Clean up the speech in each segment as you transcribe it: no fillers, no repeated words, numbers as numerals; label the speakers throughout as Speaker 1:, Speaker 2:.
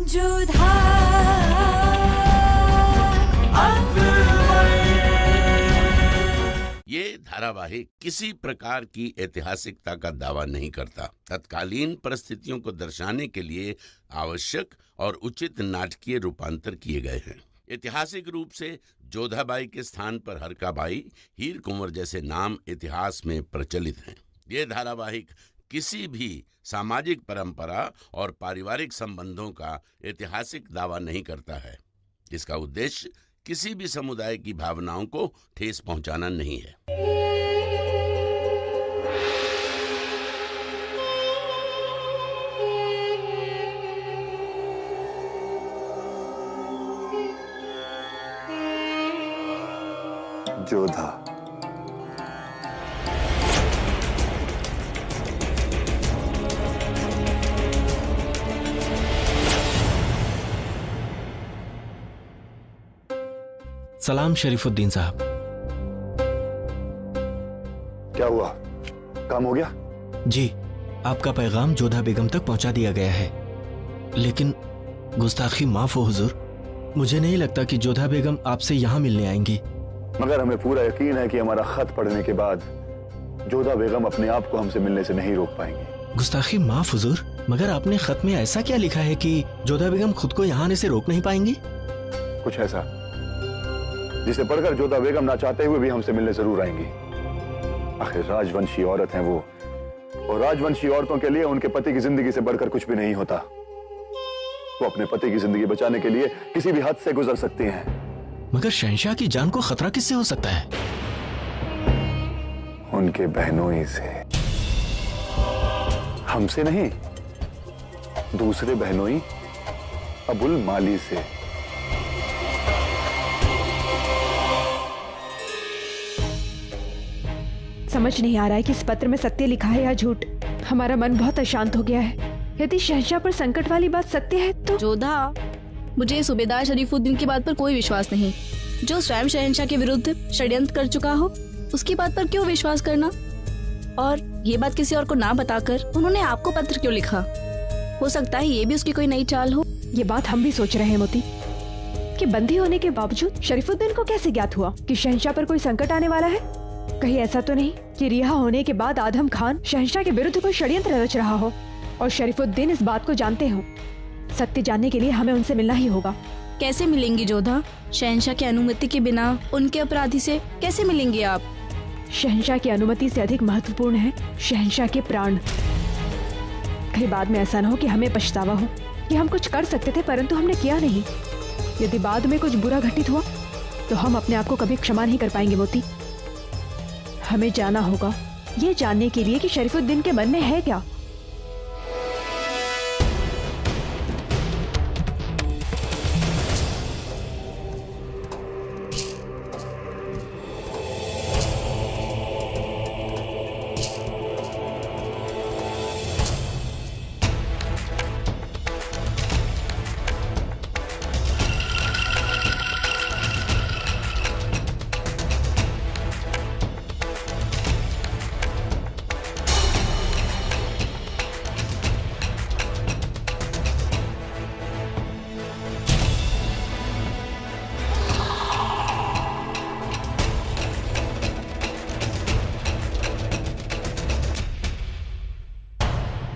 Speaker 1: जोधा
Speaker 2: ये धारावाहिक किसी प्रकार की ऐतिहासिकता का दावा नहीं करता। तत्कालीन परिस्थितियों को दर्शाने के लिए आवश्यक और उचित नाटकीय रूपांतर किए गए हैं। ऐतिहासिक रूप से जोधाबाई के स्थान पर हरकाबाई, हीर कुंवर जैसे नाम इतिहास में प्रचलित हैं। ये धारावाहिक किसी भी सामाजिक परंपरा और पारिवारिक संबंधों का ऐतिहासिक दावा नहीं करता है। इसका उद्देश्य किसी भी समुदाय की भावनाओं को ठेस पहुंचाना नहीं है।
Speaker 3: जोधा
Speaker 4: सलाम शरीफुद्दीन साहब।
Speaker 3: क्या हुआ? काम हो गया?
Speaker 4: जी, आपका पैगाम जोधा बेगम तक पहुंचा दिया गया है, लेकिन गुस्ताखी माफ हो हुजूर, मुझे नहीं लगता कि जोधा बेगम आपसे यहाँ मिलने आएंगी।
Speaker 3: मगर हमें पूरा यकीन है कि हमारा खत पढ़ने के बाद जोधा बेगम अपने आप को हमसे मिलने से नहीं रोक पाएंगी।
Speaker 4: गुस्ताखी माफ हुजूर, मगर आपने खत में ऐसा क्या लिखा है कि जोधा बेगम खुद को यहाँ आने से रोक नहीं पाएंगी?
Speaker 3: कुछ ऐसा जिसे पढ़कर जोधा बेगम ना चाहते हुए भी हमसे मिलने जरूर आएंगी। आखिर राजवंशी औरत हैं वो, और राजवंशी औरतों के लिए उनके पति की जिंदगी से बढ़कर कुछ भी नहीं होता। वो अपने पति की जिंदगी बचाने के लिए किसी भी हद से गुजर सकती हैं।
Speaker 4: मगर शहंशाह की जान को खतरा किससे हो सकता है?
Speaker 3: उनके बहनोई से। हमसे नहीं, दूसरे बहनोई अबुल माली से।
Speaker 5: समझ नहीं आ रहा है कि इस पत्र में सत्य लिखा है या झूठ। हमारा मन बहुत अशांत हो गया है। यदि शहंशाह पर संकट वाली बात सत्य है तो
Speaker 6: जोधा, मुझे सूबेदार शरीफुद्दीन की बात पर कोई विश्वास नहीं। जो स्वयं शहंशाह के विरुद्ध षड्यंत्र कर चुका हो, उसकी बात पर क्यों विश्वास करना? और ये बात किसी और को ना बताकर उन्होंने आपको पत्र क्यों लिखा? हो सकता है ये भी उसकी कोई नई चाल हो।
Speaker 5: ये बात हम भी सोच रहे हैं मोती, कि बंदी होने के बावजूद शरीफुद्दीन को कैसे ज्ञात हुआ कि शहंशाह पर कोई संकट आने वाला है? कहीं ऐसा तो नहीं कि रिहा होने के बाद आदम खान शहंशाह के विरुद्ध कोई षड्यंत्र रच रहा हो और शरीफुद्दीन इस बात को जानते हो? सत्य जानने के लिए हमें उनसे मिलना ही होगा।
Speaker 6: कैसे मिलेंगी जोधा? शहंशाह की अनुमति के बिना उनके अपराधी से कैसे मिलेंगे आप?
Speaker 5: शहंशाह की अनुमति से अधिक महत्वपूर्ण है शहंशाह के प्राण। कहीं बाद में ऐसा न हो कि हमें पछतावा हो कि हम कुछ कर सकते थे परंतु हमने किया नहीं। यदि बाद में कुछ बुरा घटित हुआ तो हम अपने आप को कभी क्षमा नहीं कर पाएंगे मोती। हमें जाना होगा ये जानने के लिए कि शरीफुद्दीन के मन में है क्या।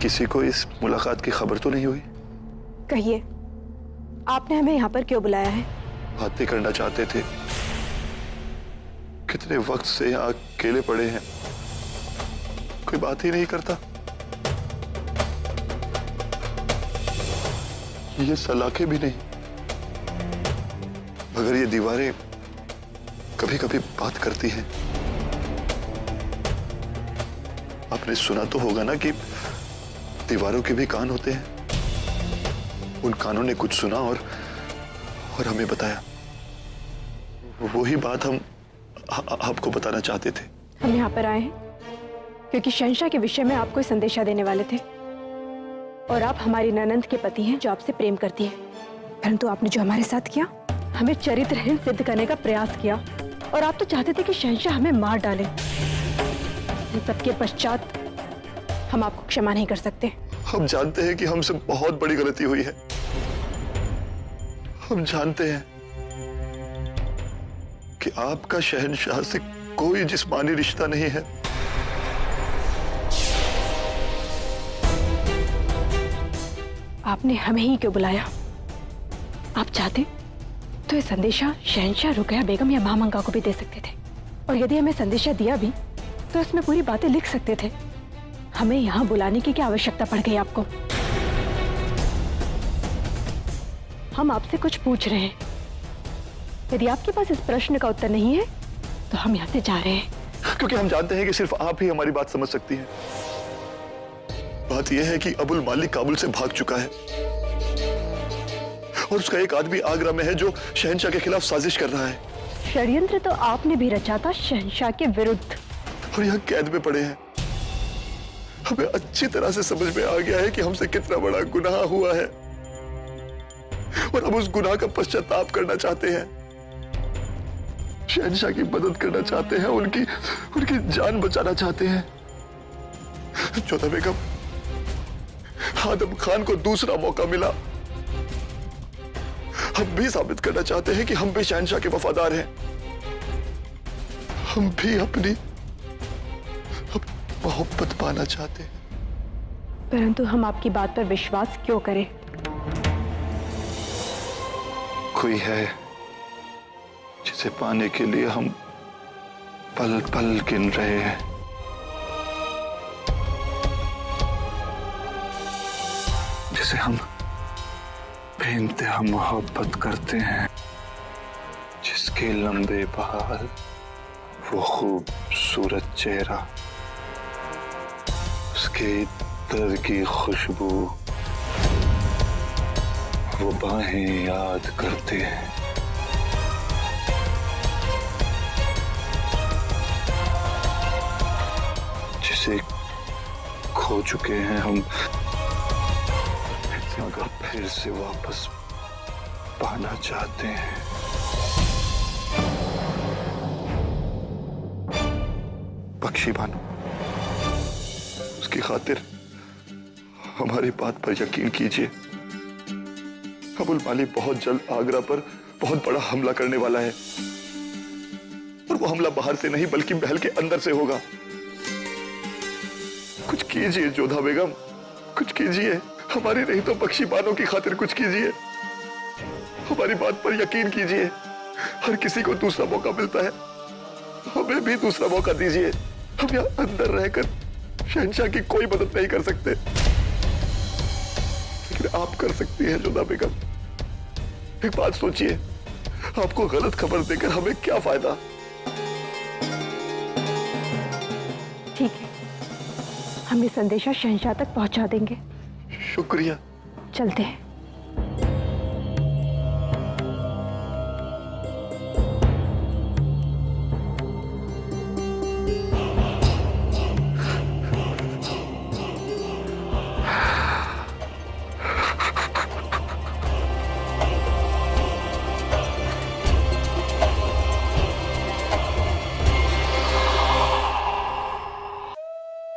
Speaker 3: किसी को इस मुलाकात की खबर तो नहीं हुई?
Speaker 5: कहिए, आपने हमें यहाँ पर क्यों बुलाया है?
Speaker 3: बातें करना चाहते थे। कितने वक्त से यहाँ अकेले पड़े हैं, कोई बात ही नहीं करता। ये सलाखें भी नहीं, मगर ये दीवारें कभी कभी बात करती हैं। आपने सुना तो होगा ना कि दीवारों के भी कान होते हैं। उन कानों ने कुछ सुना और हमें बताया। वही बात हम आपको बताना चाहते थे।
Speaker 5: हम यहाँ पर आए हैं क्योंकि शहंशाह के विषय में आपको संदेशा देने वाले थे, और आप हमारी ननंद के पति हैं जो आपसे प्रेम करती है। परंतु आपने जो हमारे साथ किया, हमें चरित्रहीन सिद्ध करने का प्रयास किया, और आप तो चाहते थे कि शहंशाह हमें मार डाले। इन सबके पश्चात हम आपको क्षमा नहीं कर सकते।
Speaker 3: हम जानते हैं कि हमसे बहुत बड़ी गलती हुई है, हम जानते हैं कि आपका शहंशाह से कोई जिस्मानी रिश्ता नहीं है।
Speaker 5: आपने हमें ही क्यों बुलाया? आप चाहते तो ये संदेशा शहंशाह रुकैया बेगम या महामंगा को भी दे सकते थे, और यदि हमें संदेशा दिया भी तो उसमें पूरी बातें लिख सकते थे। हमें यहाँ बुलाने की क्या आवश्यकता पड़ गई आपको? हम आपसे कुछ पूछ रहे हैं। यदि आपके पास इस प्रश्न का उत्तर नहीं है तो हम यहाँ से जा रहे हैं,
Speaker 3: क्योंकि हम जानते हैं कि सिर्फ आप ही हमारी बात समझ सकती हैं। बात यह है कि अबुल मालिक काबुल से भाग चुका है और उसका एक आदमी आगरा में है जो शहंशाह के खिलाफ साजिश कर रहा है।
Speaker 5: षड्यंत्र तो आपने भी रचा था शहंशाह के विरुद्ध,
Speaker 3: और यहाँ कैद में पड़े हैं। हमें अच्छी तरह से समझ में आ गया है कि हमसे कितना बड़ा गुनाह हुआ है और हम उस गुनाह का पश्चाताप करना चाहते हैं, शहंशाह की मदद करना चाहते हैं, उनकी जान बचाना चाहते हैं। जोधा बेगम, आदम खान को दूसरा मौका मिला। हम भी साबित करना चाहते हैं कि हम भी शहंशाह के वफादार हैं। हम भी अपनी मोहब्बत पाना चाहते हैं।
Speaker 5: परंतु हम आपकी बात पर विश्वास क्यों करें?
Speaker 3: कोई है जिसे पाने के लिए हम पल पल गिन रहे हैं। जिसे हम बेइंतहा मोहब्बत करते हैं, जिसके लंबे बाल, वो खूबसूरत चेहरा, उसके इत्तर की खुशबू, वो बाहें याद करते हैं। जिसे खो चुके हैं हम, मगर फिर से वापस पाना चाहते हैं। बख्शी बानो, उसकी खातिर हमारी बात पर यकीन कीजिए। अबुल मालिक बहुत जल्द आगरा पर बहुत बड़ा हमला करने वाला है, और वो हमला बाहर से नहीं बल्कि महल के अंदर से होगा। कुछ कीजिए जोधा बेगम, कुछ कीजिए। हमारी नहीं तो बख्शी बानो की खातिर कुछ कीजिए। हमारी बात पर यकीन कीजिए। हर किसी को दूसरा मौका मिलता है, हमें भी दूसरा मौका दीजिए। हम यहाँ अंदर रहकर शहंशाह की कोई मदद नहीं कर सकते, लेकिन आप कर सकती हैं जोधा बेगम। एक बात सोचिए, आपको गलत खबर देकर हमें क्या फायदा?
Speaker 5: ठीक है, हम ये संदेशा शहंशाह तक पहुंचा देंगे।
Speaker 3: शुक्रिया।
Speaker 5: चलते हैं।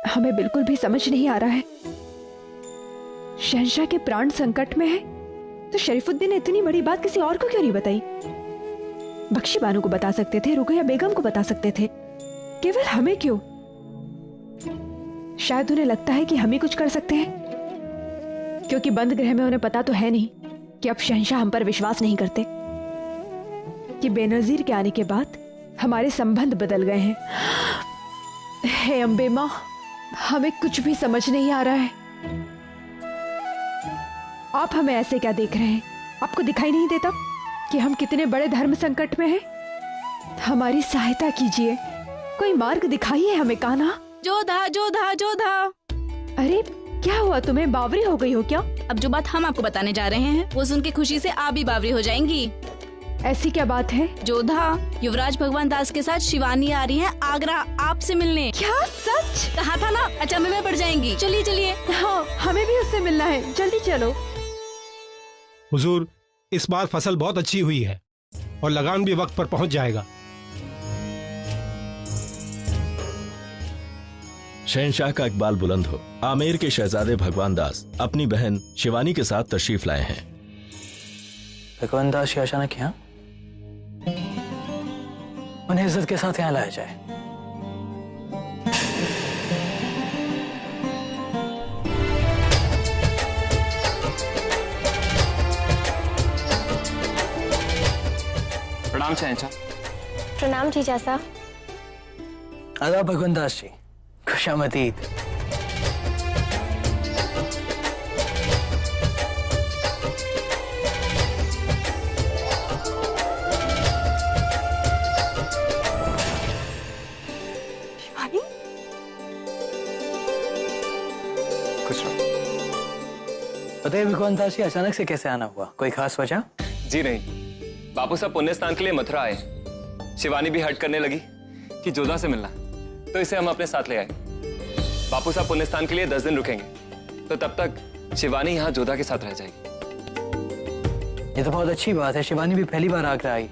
Speaker 5: हमें बिल्कुल भी समझ नहीं आ रहा है, शहंशाह के प्राण संकट में है तो शरीफुद्दीन ने इतनी बड़ी बात किसी और को क्यों नहीं बताई? बख्शी बानो को बता सकते थे, रुकैया बेगम को बता सकते थे, केवल हमें क्यों? शायद उन्हें लगता है कि हम ही कुछ कर सकते हैं, क्योंकि बंद गृह में उन्हें पता तो है नहीं कि अब शहंशाह हम पर विश्वास नहीं करते, कि बेनजीर के आने के बाद हमारे संबंध बदल गए हैं। हे अम्बे मां, हमें कुछ भी समझ नहीं आ रहा है। आप हमें ऐसे क्या देख रहे हैं? आपको दिखाई नहीं देता कि हम कितने बड़े धर्म संकट में हैं? हमारी सहायता कीजिए, कोई मार्ग दिखाइए हमें। कान्हा,
Speaker 6: जोधा जोधा जोधा।
Speaker 5: अरे क्या हुआ तुम्हें? बावरी हो गई हो क्या?
Speaker 6: अब जो बात हम आपको बताने जा रहे हैं वो सुन के खुशी से आप भी बावरी हो जाएंगी।
Speaker 5: ऐसी क्या बात है?
Speaker 6: जोधा, युवराज भगवान दास के साथ शिवानी आ रही है आगरा आपसे मिलने।
Speaker 5: क्या सच?
Speaker 6: कहा था ना, अचंभे में पड़ जाएंगी। चलिए चलिए।
Speaker 5: हाँ, हमें भी उससे मिलना है, जल्दी चलो।
Speaker 1: हुजूर, इस बार फसल बहुत अच्छी हुई है और लगान भी वक्त पर पहुंच जाएगा।
Speaker 4: शहंशाह का इकबाल बुलंद हो। आमेर के शहजादे भगवान दास अपनी बहन शिवानी के साथ तशरीफ लाए हैं।
Speaker 7: भगवान दास अचानक यहाँ, उन्हें इज्जत के साथ यहाँ लाया जाए।
Speaker 8: प्रणाम शहंशाह।
Speaker 9: प्रणाम जीजा साहब।
Speaker 7: आदाब भगवान दास जी, खुशामदीद।
Speaker 5: शिवानी,
Speaker 8: खुश रहो।
Speaker 7: बताइए भगवान दास जी, अचानक से कैसे आना हुआ? कोई खास वजह?
Speaker 8: जी नहीं, बापू साहब पुण्य स्नान के लिए मथुरा आए। शिवानी भी हट करने लगी कि जोधा से मिलना, तो इसे हम अपने साथ ले आए। बापू साहब पुण्य स्नान के लिए 10 दिन रुकेंगे, तो तब तक शिवानी यहाँ जोधा के साथ रह जाएगी।
Speaker 7: ये तो बहुत अच्छी बात है। शिवानी भी पहली बार आगरा आई,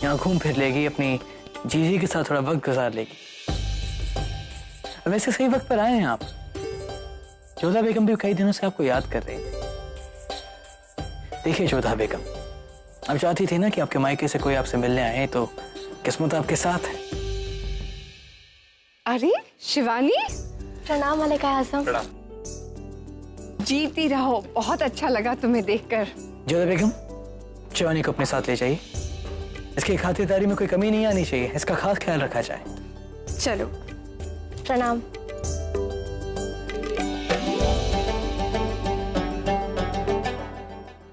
Speaker 7: यहाँ घूम फिर लेगी, अपनी जीजी के साथ थोड़ा वक्त गुजार लेगी। वैसे सही वक्त पर आए हैं आप। जोधा बेगम भी कई दिनों से आपको याद कर रही है। देखिए जोधा बेगम, आप चाहती थी ना कि आपके मायके से कोई आपसे मिलने आए, तो किस्मत आपके साथ है।
Speaker 5: अरे शिवानी,
Speaker 9: प्रणाम मलिका आजम।
Speaker 5: जीती रहो, बहुत अच्छा लगा तुम्हें देखकर।
Speaker 7: जोधा बेगम, शिवानी को अपने साथ ले जाइए। इसकी खातिरदारी में कोई कमी नहीं आनी चाहिए, इसका खास ख्याल रखा जाए।
Speaker 5: चलो।
Speaker 9: प्रणाम।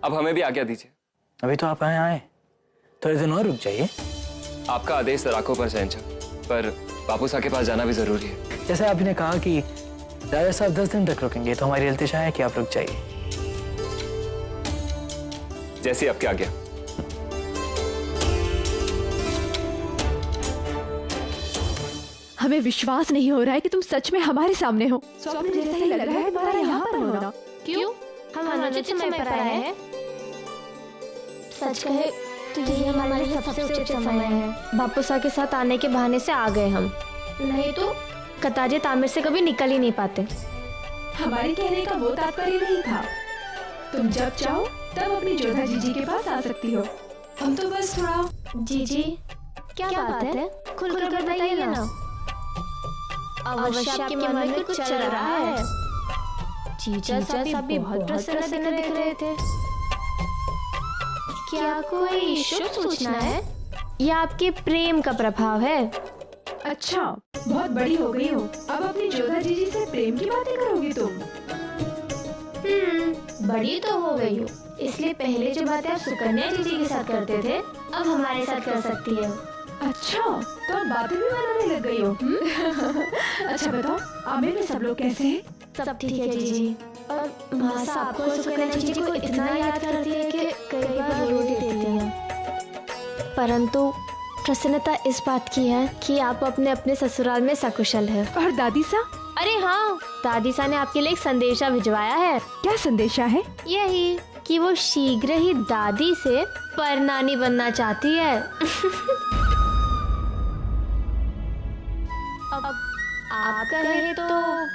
Speaker 8: अब हमें भी आज्ञा दीजिए।
Speaker 7: अभी तो आप आए, थोड़े दिन और रुक जाइए।
Speaker 8: आपका आदेश सराखों पर शहंशाह, पर बापू साहब के पास जाना भी जरूरी है।
Speaker 7: जैसे आपने कहा कि राजा साहब 10 दिन तक रुकेंगे, तो हमारी इल्तिजा है कि आप रुक जाइए।
Speaker 8: जैसी आपकी आज्ञा।
Speaker 5: हमें विश्वास नहीं हो रहा है कि तुम सच में हमारे सामने हो। स्वप्न जैसा ही लग रहा है तुम्हारा यहाँ पर होना।
Speaker 9: क्यों? हम अनुचित समय पर आए हैं। सच कहे तो यही हमारे लिए सबसे उचित समय है। बापू साहब के साथ आने के बहाने से आ गए हम, नहीं तो कताजे तामिर से कभी निकल ही नहीं पाते।
Speaker 5: हमारे कहने का वो तात्पर्य नहीं था। तुम जब चाहो तब अपनी जोधा जीजी के पास आ सकती हो। हम तो बस थोड़ा।
Speaker 9: जीजी, क्या बात है? खुलकर बताइए ना। अवश्य आपके मन में कुछ चल रहा है। जीजा साहब भी बहुत प्रसन्न दिख रहे थे। क्या कोई शुभ सूचना है या आपके प्रेम का प्रभाव है?
Speaker 5: अच्छा, बहुत बड़ी हो गई हो, अब अपनी जोधा जीजी से प्रेम की बातें करोगी तुम?
Speaker 9: बड़ी तो हो गई हो, इसलिए पहले जो बातें आप सुकन्या जीजी के साथ करते थे, अब हमारे साथ कर सकती है।
Speaker 5: अच्छा, तो अब बातें भी बनाने लग गई हो। अच्छा बताओ, आमिर में सब लोग कैसे हैं?
Speaker 9: सब ठीक है जीजी। और मासा आपको और सुकन्या जीजी को इतना याद करती है कि कई बार रो देती है। परंतु प्रसन्नता इस बात की है कि आप अपने अपने ससुराल में सकुशल है।
Speaker 5: और दादी सा?
Speaker 9: अरे हाँ, दादी सा ने आपके लिए एक संदेशा भिजवाया है।
Speaker 5: क्या संदेशा है?
Speaker 9: यही कि वो शीघ्र ही दादी से परनानी बनना चाहती है। अब आप कहे तो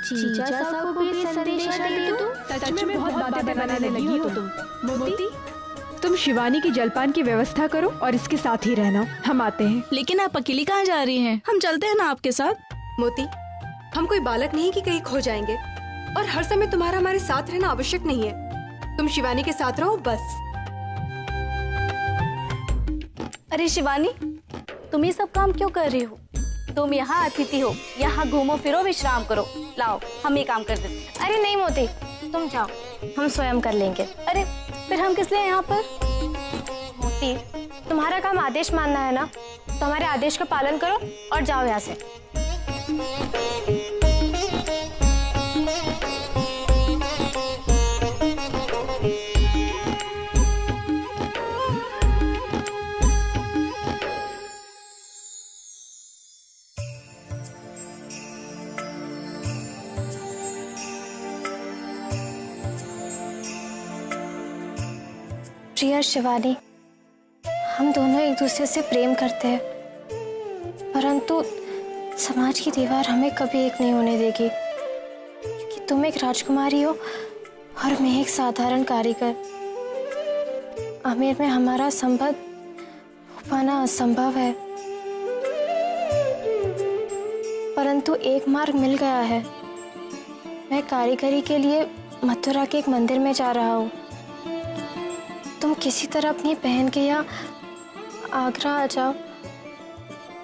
Speaker 9: जीजा साहब को भी संदेशा दे दूं?
Speaker 5: सच में बहुत बातें बनाने लगी हो तुम। मोती, तुम शिवानी की जलपान की व्यवस्था करो और इसके साथ ही रहना, हम आते हैं।
Speaker 6: लेकिन आप अकेली कहाँ जा रही हैं? हम चलते हैं ना आपके साथ।
Speaker 10: मोती, हम कोई बालक नहीं कि कहीं खो जाएंगे, और हर समय तुम्हारा हमारे साथ रहना आवश्यक नहीं है। तुम शिवानी के साथ रहो बस।
Speaker 6: अरे शिवानी, तुम ये सब काम क्यों कर रही हो? तुम यहाँ अतिथि हो, यहाँ घूमो फिरो विश्राम करो। लाओ, हम ये काम कर देते हैं।
Speaker 9: अरे नहीं मोती, तुम जाओ, हम स्वयं कर लेंगे।
Speaker 6: अरे फिर हम किस लिए यहाँ पर?
Speaker 9: मोती, तुम्हारा काम आदेश मानना है ना, तो हमारे आदेश का पालन करो और जाओ यहाँ से। प्रिया शिवानी, हम दोनों एक दूसरे से प्रेम करते हैं, परंतु समाज की दीवार हमें कभी एक नहीं होने देगी, क्योंकि तुम एक राजकुमारी हो और मैं एक साधारण कारीगर। आमिर में हमारा संबंध हो पाना असंभव है, परंतु एक मार्ग मिल गया है। मैं कारीगरी के लिए मथुरा के एक मंदिर में जा रहा हूँ। तुम किसी तरह अपनी बहन के यहाँ आगरा आ जाओ।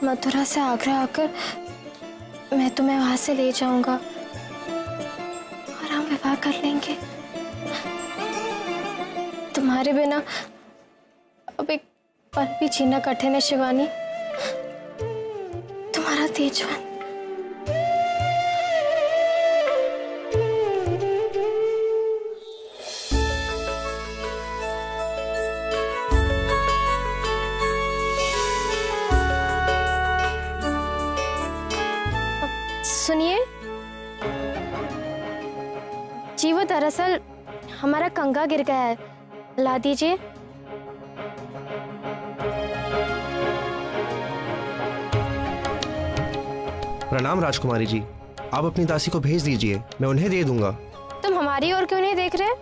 Speaker 9: मथुरा से आगरा आकर मैं तुम्हें वहां से ले जाऊंगा और हम विवाह कर लेंगे। तुम्हारे बिना अब एक पल भी जीना कठिन है शिवानी। तुम्हारा तेजवन। सुनिए जी, वो दरअसल हमारा कंगा गिर गया है, ला दीजिए।
Speaker 11: प्रणाम राजकुमारी जी, आप अपनी दासी को भेज दीजिए, मैं उन्हें दे दूंगा।
Speaker 9: तुम हमारी ओर क्यों नहीं देख रहे?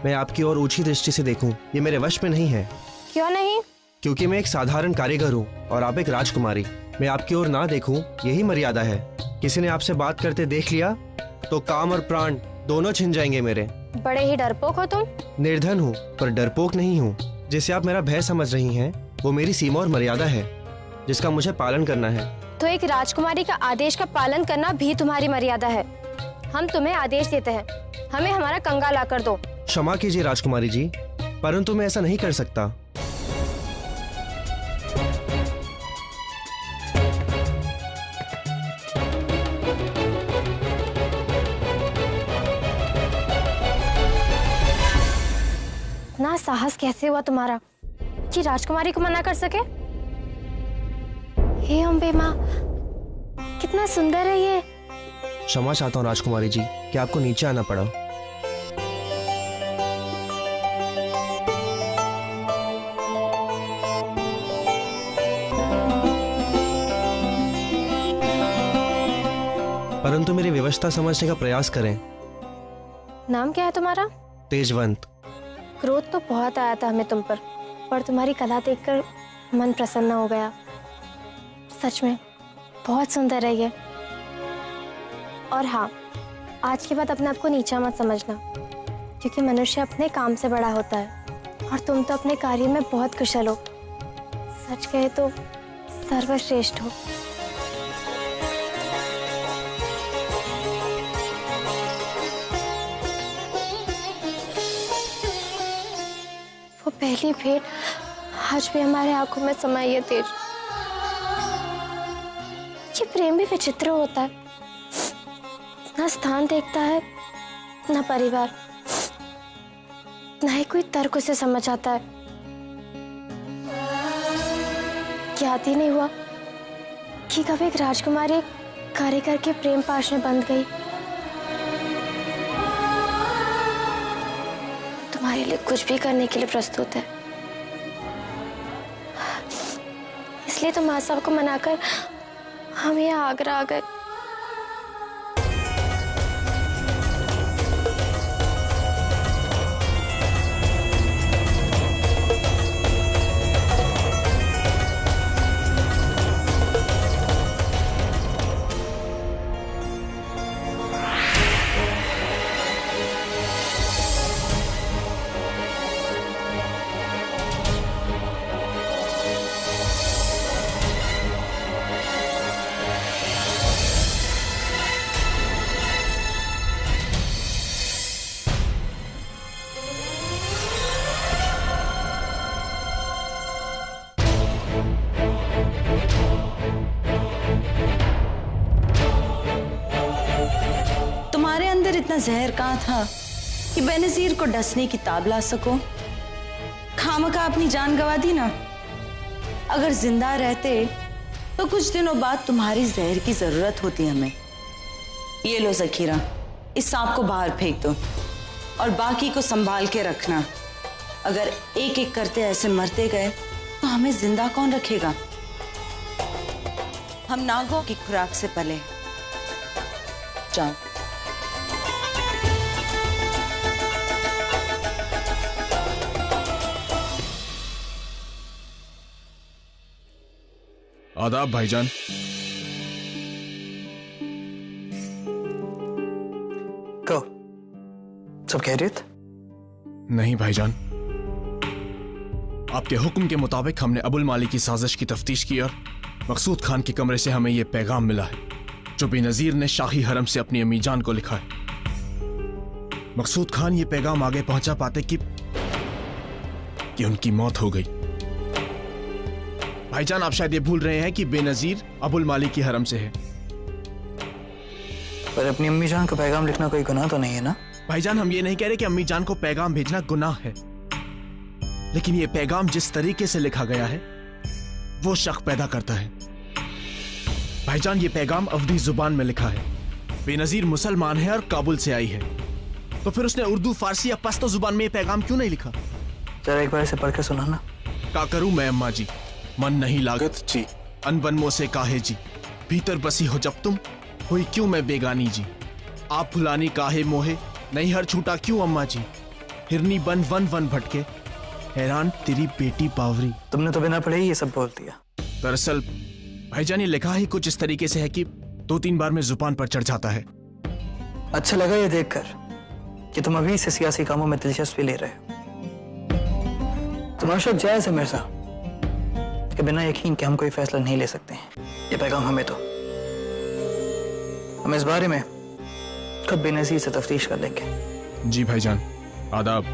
Speaker 11: मैं आपकी ओर ऊंची दृष्टि से देखूं, ये मेरे वश में नहीं है।
Speaker 9: क्यों नहीं?
Speaker 11: क्योंकि मैं एक साधारण कारीगर हूँ और आप एक राजकुमारी। मैं आपकी ओर ना देखूं, यही मर्यादा है। किसी ने आपसे बात करते देख लिया तो काम और प्राण दोनों छिन जाएंगे मेरे।
Speaker 9: बड़े ही डरपोक हो तुम।
Speaker 11: निर्धन हूँ पर डरपोक नहीं हूँ। जिसे आप मेरा भय समझ रही हैं, वो मेरी सीमा और मर्यादा है जिसका मुझे पालन करना है।
Speaker 9: तो एक राजकुमारी का आदेश का पालन करना भी तुम्हारी मर्यादा है। हम तुम्हें आदेश देते हैं, हमें हमारा कंगा ला कर दो।
Speaker 11: क्षमा कीजिए राजकुमारी जी, परंतु मैं ऐसा नहीं कर सकता।
Speaker 9: इतना साहस कैसे हुआ तुम्हारा कि राजकुमारी को मना कर सके? हे अम्बे माँ, कितना सुंदर है ये।
Speaker 11: क्षमा चाहता हूँ राजकुमारी जी कि आपको नीचे आना पड़ा। परंतु मेरी व्यवस्था समझने का प्रयास करें।
Speaker 9: नाम क्या है तुम्हारा?
Speaker 11: तेजवंत।
Speaker 9: क्रोध तो बहुत आया था हमें तुम पर तुम्हारी कला देखकर मन प्रसन्न हो गया। सच में बहुत सुंदर है ये। और हाँ, आज के बाद अपने आप को नीचा मत समझना, क्योंकि मनुष्य अपने काम से बड़ा होता है और तुम तो अपने कार्य में बहुत कुशल हो। सच कहे तो सर्वश्रेष्ठ हो। वो पहली भेंट आज भी हमारे आंखों में समाई है तेज। ये प्रेम भी विचित्र होता है, ना स्थान देखता है ना परिवार, ना ही कोई तर्क उसे समझ आता है। याद ही नहीं हुआ कि कब एक राजकुमारी कारीगर के प्रेम पाश में बंध गई। तुम्हारे लिए कुछ भी करने के लिए प्रस्तुत है, इसलिए तो माँ साहब को मनाकर हम यहाँ आगरा आ गए।
Speaker 12: इतना जहर कहाँ था कि बेनजीर को डसने की ताब ला सको। खामखा अपनी जान गवा दी ना। अगर जिंदा रहते तो कुछ दिनों बाद तुम्हारी जहर की जरूरत होती हमें। ये लो जखीरा, इस सांप को बाहर फेंक दो और बाकी को संभाल के रखना। अगर एक एक करते ऐसे मरते गए तो हमें जिंदा कौन रखेगा? हम नागों की खुराक से पले। जाओ।
Speaker 13: आदाब भाईजान।
Speaker 7: कहो, सब खैरियत?
Speaker 13: नहीं भाईजान, आपके हुक्म के मुताबिक हमने अबुल माली की साजिश की तफ्तीश की और मकसूद खान के कमरे से हमें यह पैगाम मिला है जो बेनजीर ने शाही हरम से अपनी अम्मी जान को लिखा है। मकसूद खान ये पैगाम आगे पहुंचा पाते कि उनकी मौत हो गई। भाईजान, आप शायद ये भूल रहे हैं कि बेनजीर अबुल माली की हरम से है।
Speaker 7: पर अपनी अम्मी जान को पैगाम लिखना कोई गुनाह तो नहीं है ना?
Speaker 13: भाईजान, हम ये नहीं कह रहे कि अम्मी जान को पैगाम भेजना गुनाह है, लेकिन ये पैगाम जिस तरीके से लिखा गया है वो शक पैदा करता है। भाईजान, ये पैगाम अवधी जुबान में लिखा है। बेनजीर मुसलमान है और काबुल से आई है, तो फिर उसने उर्दू, फारसी या पश्तो जुबान में ये पैगाम क्यों नहीं लिखा?
Speaker 7: जरा एक बार इसे पढ़ के सुनाना।
Speaker 13: का करूं मैं अम्मा जी, मन नहीं लागत जी, अनबन मो से काहे जी, भीतर बसी हो जब तुम, हुई क्यों मैं बेगानी जी, आप भुलानी काहे मोहे, नहीं हर छूटा क्यों अम्मा जी, हिरनी बन वन वन भटके, हैरान तेरी बेटी बावरी।
Speaker 7: तुमने तो बिना पढ़े ही ये सब बोल दिया।
Speaker 13: दरअसल भाईजान, ये लिखा ही कुछ इस तरीके से है कि 2-3 बार में जुबान पर चढ़ जाता है।
Speaker 7: अच्छा लगा ये देखकर कि तुम अभी से सियासी कामों में दिलचस्पी ले रहे हो। तुम्हारा शक जायज है मिर्जा कि बिना यकीन के हम कोई फैसला नहीं ले सकते हैं। ये पैगाम हमें तो, हम इस बारे में खुद बेनजीर से तफ्तीश कर लेंगे।
Speaker 13: जी भाईजान, आदाब।